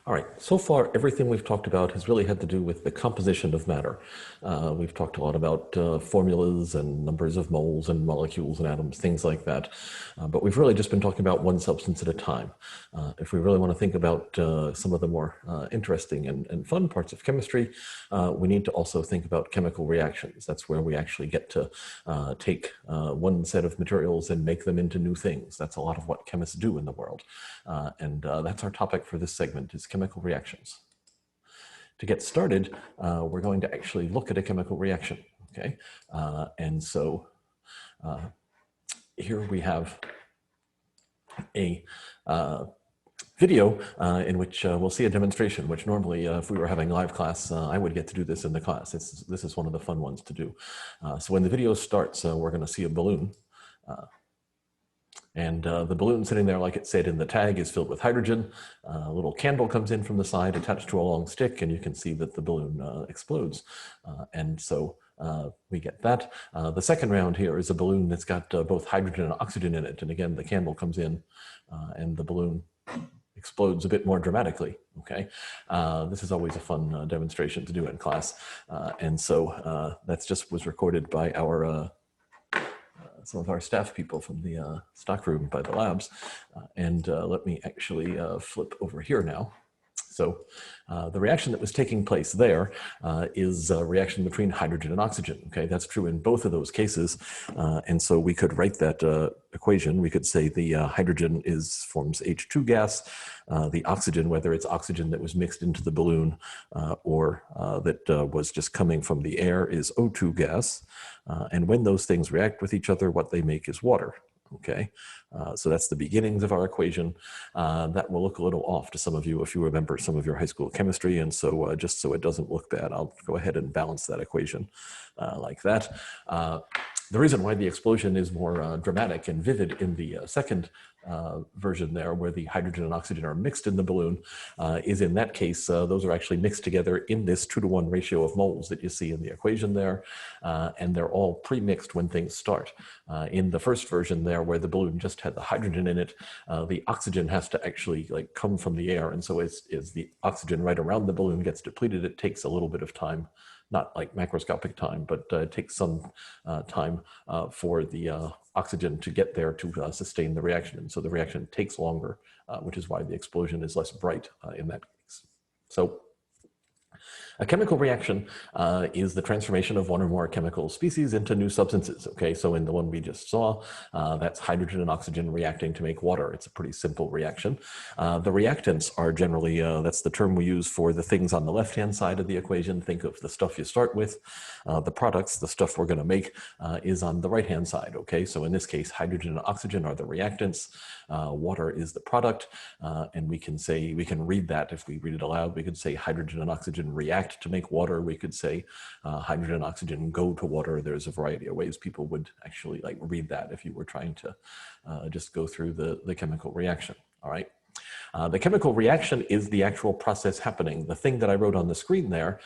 All right, so far everything we've talked about has really had to do with the composition of matter. We've talked a lot about formulas and numbers of moles and molecules and atoms, things like that. But we've really just been talking about one substance at a time. If we really want to think about some of the more interesting and fun parts of chemistry, we need to also think about chemical reactions. That's where we actually get to take one set of materials and make them into new things. That's a lot of what chemists do in the world. And that's our topic for this segment, is chemical reactions. To get started, we're going to actually look at a chemical reaction, okay? And so here we have a video in which we'll see a demonstration, which normally, if we were having live class, I would get to do this in the class. This is one of the fun ones to do. So when the video starts, we're going to see a balloon. And the balloon sitting there, like it said in the tag, is filled with hydrogen. A little candle comes in from the side attached to a long stick, and you can see that the balloon explodes. And so we get that. The second round here is a balloon that's got both hydrogen and oxygen in it. And again, the candle comes in and the balloon explodes a bit more dramatically, okay? This is always a fun demonstration to do in class. And so that's just was recorded by our some of our staff people from the stockroom by the labs. And let me actually flip over here now. So the reaction that was taking place there is a reaction between hydrogen and oxygen. Okay, that's true in both of those cases. And so we could write that equation. We could say the hydrogen forms H2 gas. The oxygen, whether it's oxygen that was mixed into the balloon or that was just coming from the air, is O2 gas. And when those things react with each other, what they make is water. Okay, so that's the beginnings of our equation. That will look a little off to some of you if you remember some of your high school chemistry, and so just so it doesn't look bad, I'll go ahead and balance that equation like that. The reason why the explosion is more dramatic and vivid in the second version there, where the hydrogen and oxygen are mixed in the balloon, is in that case, those are actually mixed together in this 2-to-1 ratio of moles that you see in the equation there, and they're all pre-mixed when things start. In the first version there, where the balloon just had the hydrogen in it, the oxygen has to actually come from the air, and so as the oxygen right around the balloon gets depleted, it takes a little bit of time. Not like macroscopic time, but it takes some time for the oxygen to get there to sustain the reaction. And so the reaction takes longer, which is why the explosion is less bright in that case. So a chemical reaction is the transformation of one or more chemical species into new substances. Okay, so in the one we just saw, that's hydrogen and oxygen reacting to make water. It's a pretty simple reaction. The reactants are generally, that's the term we use for the things on the left-hand side of the equation. Think of the stuff you start with. The products, the stuff we're going to make, is on the right-hand side. Okay, so in this case, hydrogen and oxygen are the reactants. Water is the product, and we can read that if we read it aloud. We could say hydrogen and oxygen react to make water. We could say hydrogen and oxygen go to water. There's a variety of ways people would actually read that if you were trying to just go through the chemical reaction. All right. The chemical reaction is the actual process happening. The thing that I wrote on the screen there,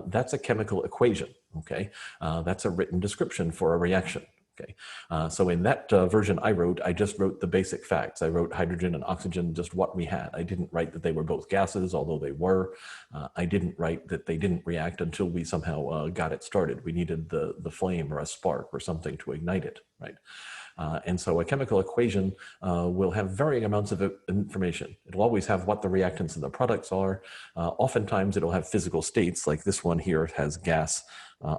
that's a chemical equation. Okay, that's a written description for a reaction. Okay, so in that version I just wrote the basic facts. I wrote hydrogen and oxygen, just what we had. I didn't write that they were both gases, although they were. I didn't write that they didn't react until we somehow got it started. We needed the flame or a spark or something to ignite it, right? And so a chemical equation will have varying amounts of information. It'll always have what the reactants and the products are. Oftentimes it'll have physical states, like this one here has gas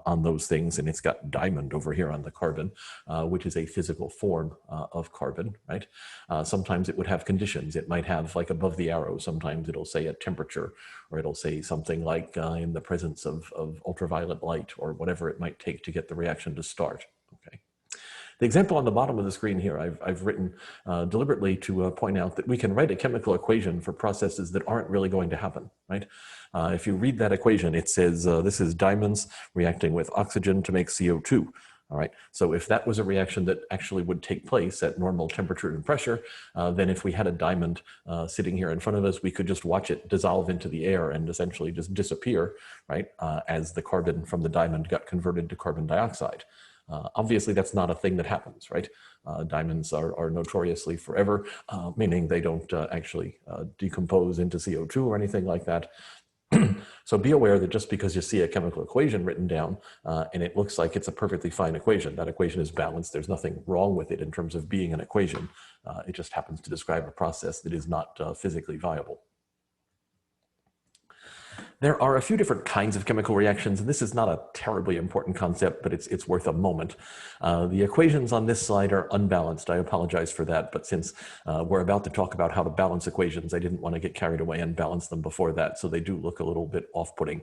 on those things, and it's got diamond over here on the carbon, which is a physical form of carbon, right? Sometimes it would have conditions. It might have, like above the arrow, sometimes it'll say a temperature, or it'll say something like in the presence of ultraviolet light, or whatever it might take to get the reaction to start, okay? The example on the bottom of the screen here, I've written deliberately to point out that we can write a chemical equation for processes that aren't really going to happen, right? If you read that equation, it says this is diamonds reacting with oxygen to make CO2. All right, so if that was a reaction that actually would take place at normal temperature and pressure, then if we had a diamond sitting here in front of us, we could just watch it dissolve into the air and essentially just disappear, right, as the carbon from the diamond got converted to carbon dioxide. Obviously, that's not a thing that happens, right? Diamonds are notoriously forever, meaning they don't actually decompose into CO2 or anything like that. So be aware that just because you see a chemical equation written down and it looks like it's a perfectly fine equation, that equation is balanced. There's nothing wrong with it in terms of being an equation. It just happens to describe a process that is not physically viable. There are a few different kinds of chemical reactions, and this is not a terribly important concept, but it's worth a moment. The equations on this slide are unbalanced. I apologize for that, but since we're about to talk about how to balance equations, I didn't want to get carried away and balance them before that, so they do look a little bit off-putting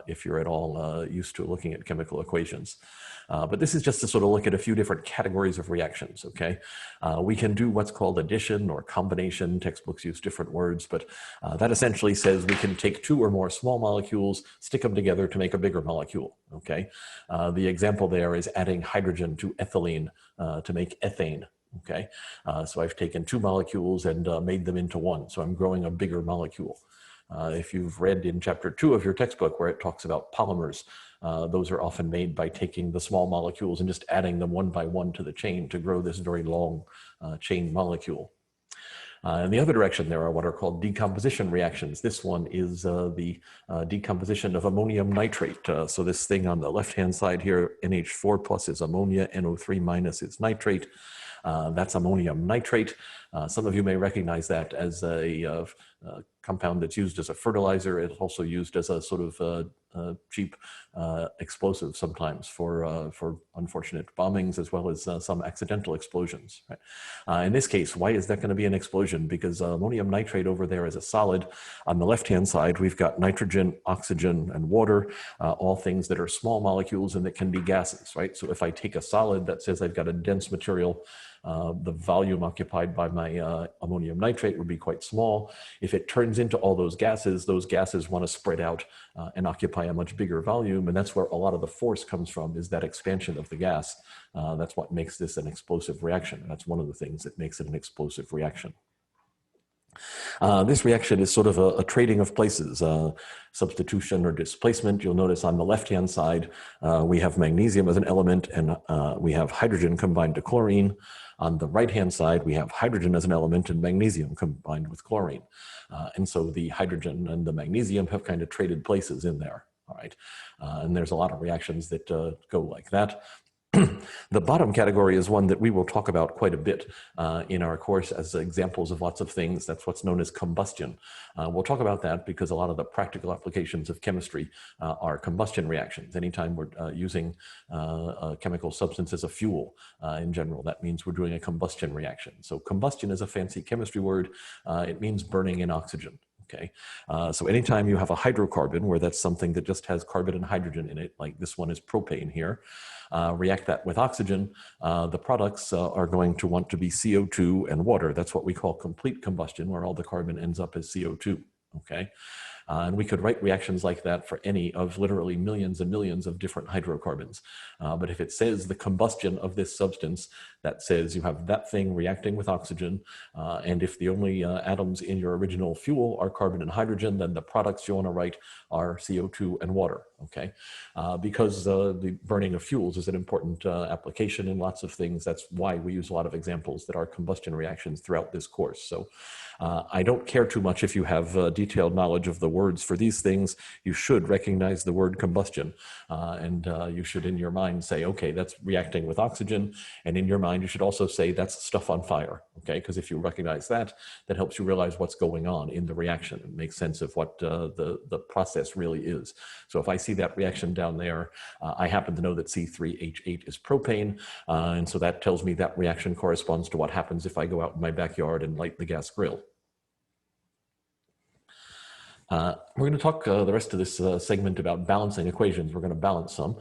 if you're at all used to looking at chemical equations. But this is just to sort of look at a few different categories of reactions, okay? We can do what's called addition or combination. Textbooks use different words, but that essentially says we can take two or more small molecules, stick them together to make a bigger molecule, okay? The example there is adding hydrogen to ethylene to make ethane, okay? So I've taken two molecules and made them into one, so I'm growing a bigger molecule. If you've read in chapter 2 of your textbook where it talks about polymers, those are often made by taking the small molecules and just adding them one by one to the chain to grow this very long chain molecule. In the other direction, there are what are called decomposition reactions. This one is the decomposition of ammonium nitrate. So this thing on the left-hand side here, NH4 plus is ammonia, NO3 minus is nitrate. That's ammonium nitrate. Some of you may recognize that as a compound that's used as a fertilizer. It's also used as a sort of cheap explosive sometimes for unfortunate bombings as well as some accidental explosions. Right? In this case, why is that going to be an explosion? Because ammonium nitrate over there is a solid. On the left-hand side, we've got nitrogen, oxygen, and water, all things that are small molecules and that can be gases, right? So if I take a solid that says I've got a dense material, the volume occupied by my ammonium nitrate would be quite small. If it turns into all those gases want to spread out and occupy a much bigger volume, and that's where a lot of the force comes from, is that expansion of the gas. That's what makes this an explosive reaction. That's one of the things that makes it an explosive reaction. This reaction is sort of a trading of places, substitution or displacement. You'll notice on the left-hand side, we have magnesium as an element and we have hydrogen combined to chlorine. On the right-hand side, we have hydrogen as an element and magnesium combined with chlorine. And so the hydrogen and the magnesium have kind of traded places in there, all right? And there's a lot of reactions that go like that. The bottom category is one that we will talk about quite a bit in our course as examples of lots of things. That's what's known as combustion. We'll talk about that because a lot of the practical applications of chemistry are combustion reactions. Anytime we're using a chemical substance as a fuel in general, that means we're doing a combustion reaction. So combustion is a fancy chemistry word. It means burning in oxygen. Okay, so anytime you have a hydrocarbon where that's something that just has carbon and hydrogen in it, like this one is propane here, react that with oxygen, the products are going to want to be CO2 and water. That's what we call complete combustion, where all the carbon ends up as CO2, okay? And we could write reactions like that for any of literally millions and millions of different hydrocarbons. But if it says the combustion of this substance, that says you have that thing reacting with oxygen. And if the only atoms in your original fuel are carbon and hydrogen, then the products you want to write are CO2 and water, okay? Because the burning of fuels is an important application in lots of things. That's why we use a lot of examples that are combustion reactions throughout this course. So I don't care too much if you have detailed knowledge of the words for these things. You should recognize the word combustion. And you should in your mind say, okay, that's reacting with oxygen. And in your mind, you should also say that's stuff on fire, okay? Because if you recognize that, that helps you realize what's going on in the reaction and make sense of what the process really is. So if I see that reaction down there, I happen to know that C3H8 is propane. And so that tells me that reaction corresponds to what happens if I go out in my backyard and light the gas grill. We're going to talk the rest of this segment about balancing equations. We're going to balance some.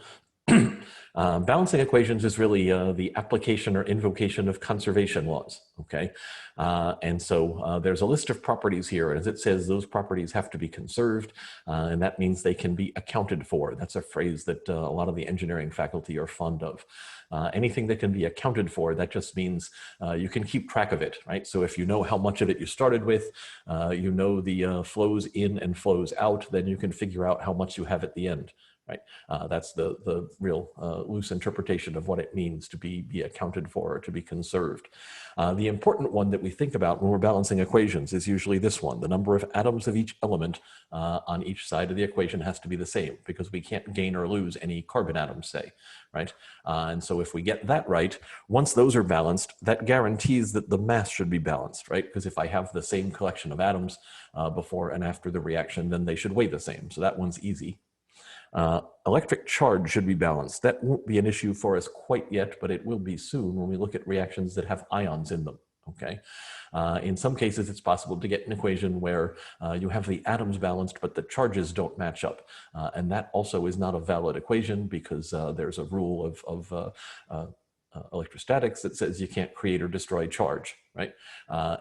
Balancing equations is really the application or invocation of conservation laws, okay? And so there's a list of properties here. As it says, those properties have to be conserved, and that means they can be accounted for. That's a phrase that a lot of the engineering faculty are fond of. Anything that can be accounted for, that just means you can keep track of it, right? So if you know how much of it you started with, you know the flows in and flows out, then you can figure out how much you have at the end. right? That's the real loose interpretation of what it means to be accounted for or to be conserved. The important one that we think about when we're balancing equations is usually this one. The number of atoms of each element on each side of the equation has to be the same, because we can't gain or lose any carbon atoms, say, right? And so if we get that right, once those are balanced, that guarantees that the mass should be balanced, right? Because if I have the same collection of atoms before and after the reaction, then they should weigh the same. So that one's easy. Electric charge should be balanced. That won't be an issue for us quite yet, but it will be soon when we look at reactions that have ions in them, okay? In some cases, it's possible to get an equation where you have the atoms balanced, but the charges don't match up. And that also is not a valid equation, because there's a rule of electrostatics that says you can't create or destroy charge, right?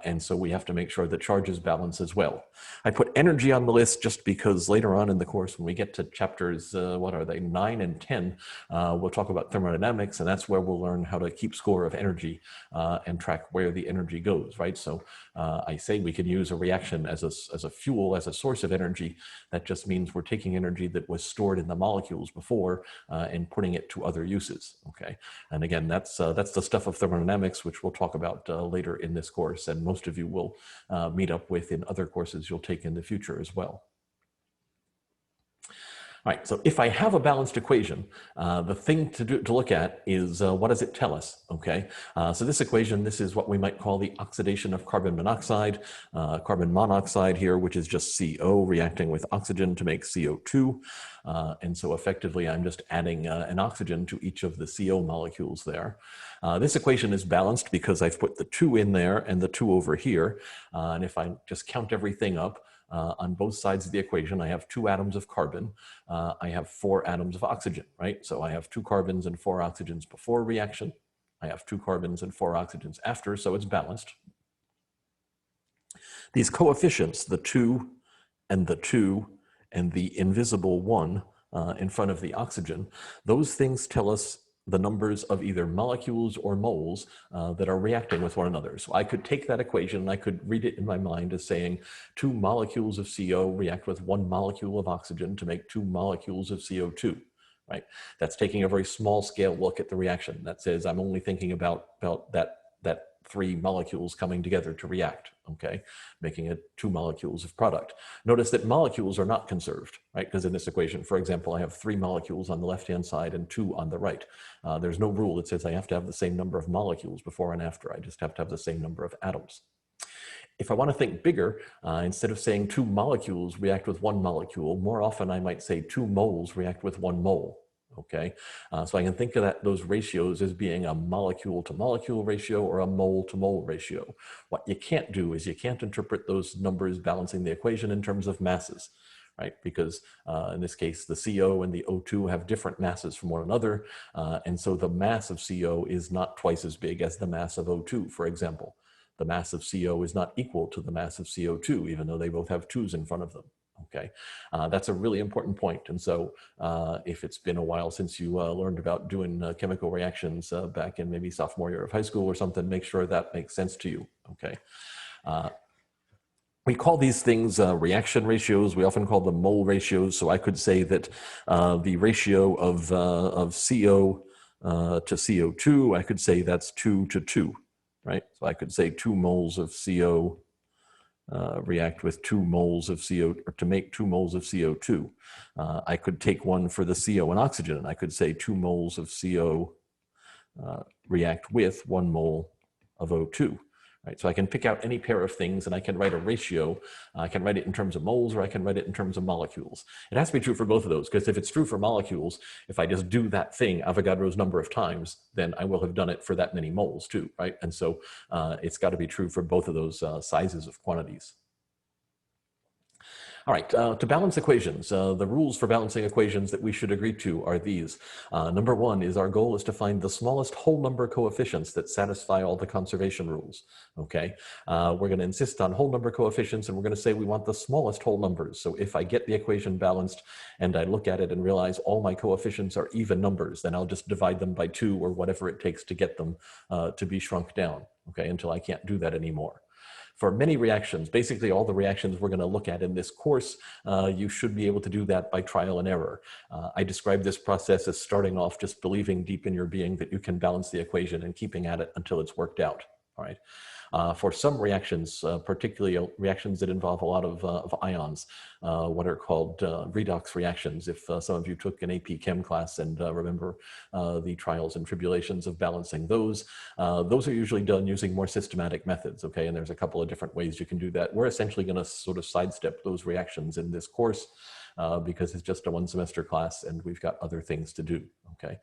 And so we have to make sure that charges balance as well. I put energy on the list just because later on in the course, when we get to chapters, what are they, 9 and 10, we'll talk about thermodynamics, and that's where we'll learn how to keep score of energy and track where the energy goes, right? So I say we can use a reaction as a fuel, as a source of energy. That just means we're taking energy that was stored in the molecules before and putting it to other uses, okay? And again, that's the stuff of thermodynamics, which we'll talk about later in this course, and most of you will meet up with in other courses you'll take in the future as well. All right, so if I have a balanced equation, the thing to look at is what does it tell us, okay? So this equation, this is what we might call the oxidation of carbon monoxide here, which is just CO reacting with oxygen to make CO2. And so effectively, I'm just adding an oxygen to each of the CO molecules there. This equation is balanced because I've put the 2 in there and the 2 over here. And if I just count everything up, on both sides of the equation, I have 2 atoms of carbon. I have 4 atoms of oxygen, right? So I have 2 carbons and 4 oxygens before reaction. I have 2 carbons and 4 oxygens after, so it's balanced. These coefficients, the 2 and the 2 and the invisible 1 in front of the oxygen, those things tell us the numbers of either molecules or moles that are reacting with one another. So I could take that equation and I could read it in my mind as saying 2 molecules of CO react with 1 molecule of oxygen to make 2 molecules of CO2, right? That's taking a very small scale look at the reaction. That says I'm only thinking about that 3 molecules coming together to react, okay? Making it 2 molecules of product. Notice that molecules are not conserved, right? Because in this equation, for example, I have 3 molecules on the left-hand side and 2 on the right. There's no rule that says I have to have the same number of molecules before and after. I just have to have the same number of atoms. If I want to think bigger, instead of saying 2 molecules react with 1 molecule, more often I might say 2 moles react with 1 mole. Okay, so I can think of those ratios as being a molecule to molecule ratio or a mole to mole ratio. What you can't do is you can't interpret those numbers balancing the equation in terms of masses, right? Because in this case, the CO and the O2 have different masses from one another. And so the mass of CO is not twice as big as the mass of O2, for example. The mass of CO is not equal to the mass of CO2, even though they both have 2's in front of them. Okay, that's a really important point. And so if it's been a while since you learned about doing chemical reactions back in maybe sophomore year of high school or something, make sure that makes sense to you, okay? We call these things reaction ratios. We often call them mole ratios. So I could say that the ratio of CO to CO2, I could say that's 2 to 2, right? So I could say 2 moles of CO react with 2 moles of CO, or to make 2 moles of CO2. I could take one for the CO and oxygen, and I could say 2 moles of CO react with 1 mole of O2. Right? So I can pick out any pair of things and I can write a ratio. I can write it in terms of moles or I can write it in terms of molecules. It has to be true for both of those, because if it's true for molecules, if I just do that thing Avogadro's number of times, then I will have done it for that many moles too, right? And so it's got to be true for both of those sizes of quantities. All right, to balance equations, the rules for balancing equations that we should agree to are these. Number 1 is our goal is to find the smallest whole number coefficients that satisfy all the conservation rules, okay? We're going to insist on whole number coefficients, and we're going to say we want the smallest whole numbers. So if I get the equation balanced and I look at it and realize all my coefficients are even numbers, then I'll just divide them by 2 or whatever it takes to get them to be shrunk down, okay, until I can't do that anymore. For many reactions, basically all the reactions we're going to look at in this course, you should be able to do that by trial and error. I describe this process as starting off just believing deep in your being that you can balance the equation and keeping at it until it's worked out. All right. For some reactions, particularly reactions that involve a lot of ions, what are called redox reactions. If some of you took an AP Chem class and remember the trials and tribulations of balancing those are usually done using more systematic methods, okay? And there's a couple of different ways you can do that. We're essentially going to sort of sidestep those reactions in this course because it's just a one semester class and we've got other things to do, okay?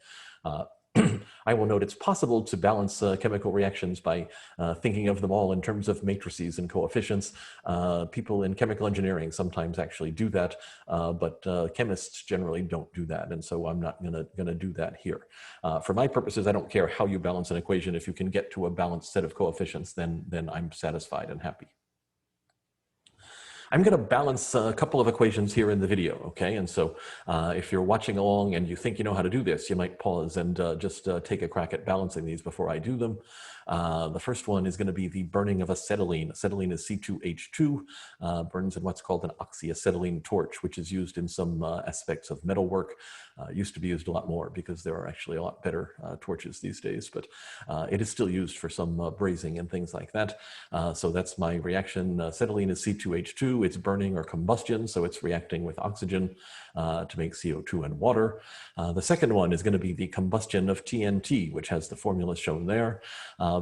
I will note it's possible to balance chemical reactions by thinking of them all in terms of matrices and coefficients. People in chemical engineering sometimes actually do that, but chemists generally don't do that, and so I'm not gonna do that here. For my purposes, I don't care how you balance an equation. If you can get to a balanced set of coefficients, then I'm satisfied and happy. I'm going to balance a couple of equations here in the video, okay? And so if you're watching along and you think you know how to do this, you might pause and just take a crack at balancing these before I do them. The first one is going to be the burning of acetylene. Acetylene is C2H2, burns in what's called an oxyacetylene torch, which is used in some aspects of metalwork. Used to be used a lot more because there are actually a lot better torches these days, but it is still used for some brazing and things like that. So that's my reaction. Acetylene is C2H2. It's burning or combustion, so it's reacting with oxygen to make CO2 and water. The second one is going to be the combustion of TNT, which has the formula shown there.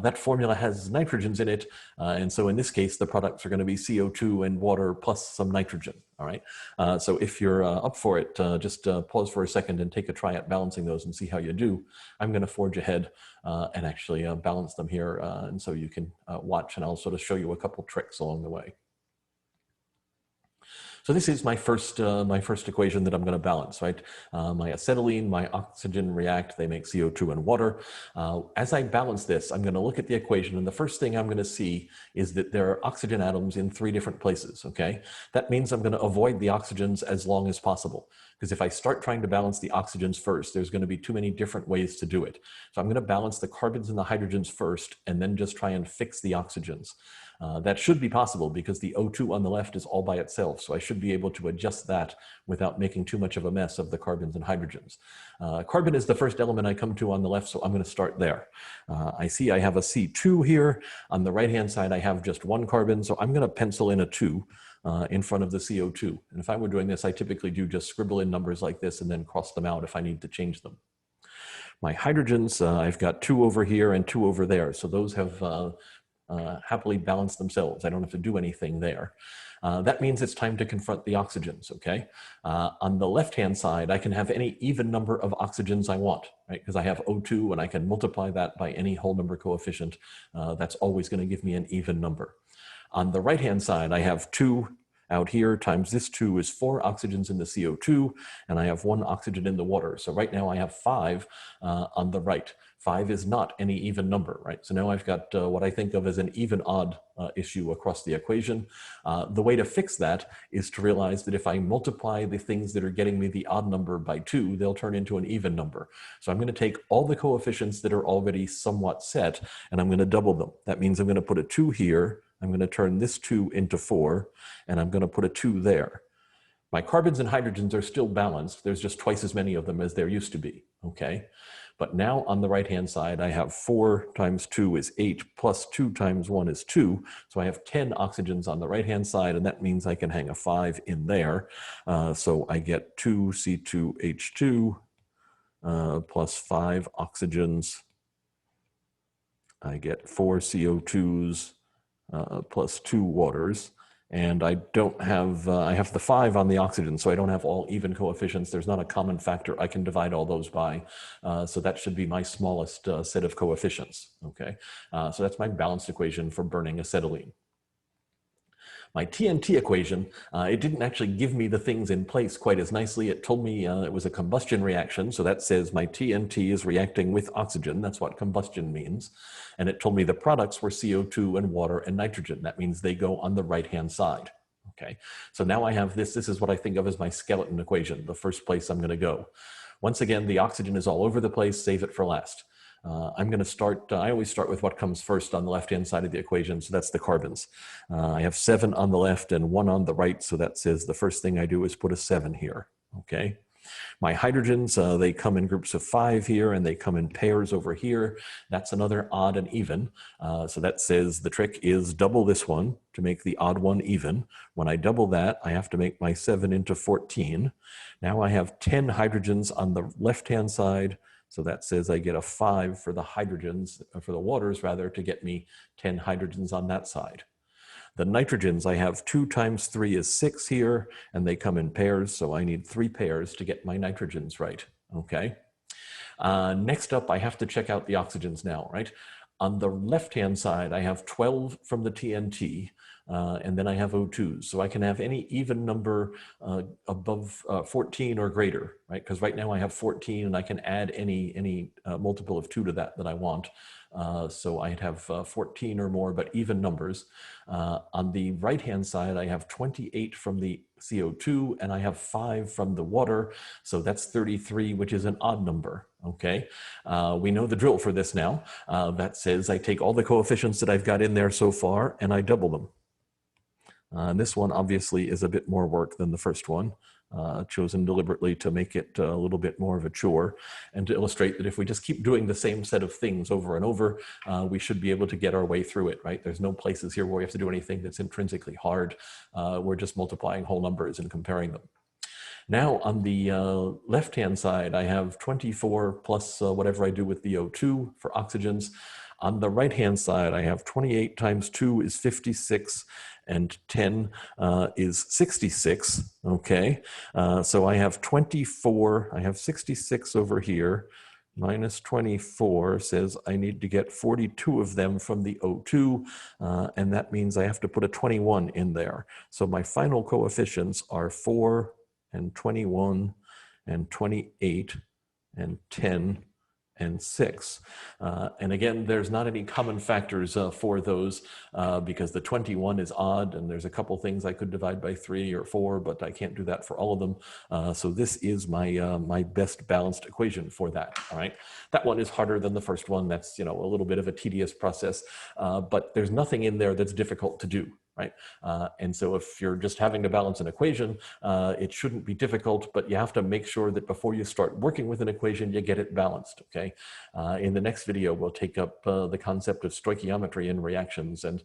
That formula has nitrogens in it, and so in this case, the products are going to be CO2 and water plus some nitrogen. All right. So if you're up for it, just pause for a second and take a try at balancing those and see how you do. I'm going to forge ahead and actually balance them here, and so you can watch, and I'll sort of show you a couple tricks along the way. So this is my first equation that I'm going to balance, right? My acetylene, my oxygen react, they make CO2 and water. As I balance this, I'm going to look at the equation, and the first thing I'm going to see is that there are oxygen atoms in 3 different places, okay? That means I'm going to avoid the oxygens as long as possible, because if I start trying to balance the oxygens first, there's going to be too many different ways to do it. So I'm going to balance the carbons and the hydrogens first, and then just try and fix the oxygens. That should be possible because the O2 on the left is all by itself, so I should be able to adjust that without making too much of a mess of the carbons and hydrogens. Carbon is the first element I come to on the left, so I'm going to start there. I see I have a C2 here. On the right-hand side, I have just 1 carbon, so I'm going to pencil in a 2 in front of the CO2. And if I were doing this, I typically do just scribble in numbers like this and then cross them out if I need to change them. My hydrogens, I've got 2 over here and 2 over there, so those have happily balance themselves. I don't have to do anything there. That means it's time to confront the oxygens, okay? On the left-hand side, I can have any even number of oxygens I want, right? Because I have O2 and I can multiply that by any whole number coefficient. That's always going to give me an even number. On the right-hand side, I have 2 out here times this 2 is 4 oxygens in the CO2, and I have 1 oxygen in the water. So right now I have 5 on the right. 5 is not any even number, right? So now I've got what I think of as an even-odd issue across the equation. The way to fix that is to realize that if I multiply the things that are getting me the odd number by 2, they'll turn into an even number. So I'm going to take all the coefficients that are already somewhat set, and I'm going to double them. That means I'm going to put a 2 here. I'm going to turn this 2 into 4, and I'm going to put a 2 there. My carbons and hydrogens are still balanced. There's just twice as many of them as there used to be, okay? But now on the right-hand side, I have 4 times 2 is 8, plus 2 times 1 is 2. So I have 10 oxygens on the right-hand side, and that means I can hang a 5 in there. So I get 2 C2H2 plus 5 oxygens. I get 4 CO2s plus 2 waters. And I don't have, I have the 5 on the oxygen, so I don't have all even coefficients. There's not a common factor I can divide all those by. So that should be my smallest set of coefficients, okay? So that's my balanced equation for burning acetylene. My TNT equation, it didn't actually give me the things in place quite as nicely. It told me it was a combustion reaction. So that says my TNT is reacting with oxygen. That's what combustion means. And it told me the products were CO2 and water and nitrogen. That means they go on the right-hand side. Okay, so now I have this. This is what I think of as my skeleton equation, the first place I'm going to go. Once again, the oxygen is all over the place. Save it for last. I'm going to start, I always start with what comes first on the left-hand side of the equation, so that's the carbons. I have 7 on the left and 1 on the right, so that says the first thing I do is put a 7 here, okay? My hydrogens, they come in groups of 5 here, and they come in pairs over here. That's another odd and even. So that says the trick is double this one to make the odd one even. When I double that, I have to make my 7 into 14. Now I have 10 hydrogens on the left-hand side. So that says I get a 5 for the hydrogens, for the waters rather, to get me 10 hydrogens on that side. The nitrogens, I have 2 times 3 is 6 here, and they come in pairs, so I need 3 pairs to get my nitrogens right, okay? Next up, I have to check out the oxygens now, right? On the left-hand side, I have 12 from the TNT, and then I have O2s. So I can have any even number above 14 or greater, right? Because right now I have 14, and I can add any multiple of 2 to that I want. So I'd have 14 or more, but even numbers. On the right-hand side, I have 28 from the CO2, and I have 5 from the water. So that's 33, which is an odd number, okay? We know the drill for this now. That says I take all the coefficients that I've got in there so far, and I double them. This one obviously is a bit more work than the first one. Chosen deliberately to make it a little bit more of a chore, and to illustrate that if we just keep doing the same set of things over and over, we should be able to get our way through it, right? There's no places here where we have to do anything that's intrinsically hard. We're just multiplying whole numbers and comparing them. Now on the left-hand side, I have 24 plus whatever I do with the O2 for oxygens. On the right-hand side, I have 28 times 2 is 56, and 10 is 66, okay? So I have 24, I have 66 over here, minus 24 says I need to get 42 of them from the O2, and that means I have to put a 21 in there. So my final coefficients are 4 and 21 and 28 and 10 and 6. And again, there's not any common factors for those because the 21 is odd, and there's a couple things I could divide by 3 or 4, but I can't do that for all of them. So this is my my best balanced equation for that. All right, that one is harder than the first one. That's, you know, a little bit of a tedious process, but there's nothing in there that's difficult to do. Right. And so if you're just having to balance an equation, it shouldn't be difficult, but you have to make sure that before you start working with an equation, you get it balanced. Okay. In the next video, we'll take up the concept of stoichiometry in reactions. And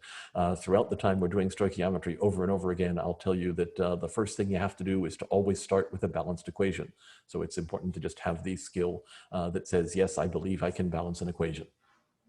throughout the time we're doing stoichiometry over and over again, I'll tell you that the first thing you have to do is to always start with a balanced equation. So it's important to just have the skill that says, yes, I believe I can balance an equation.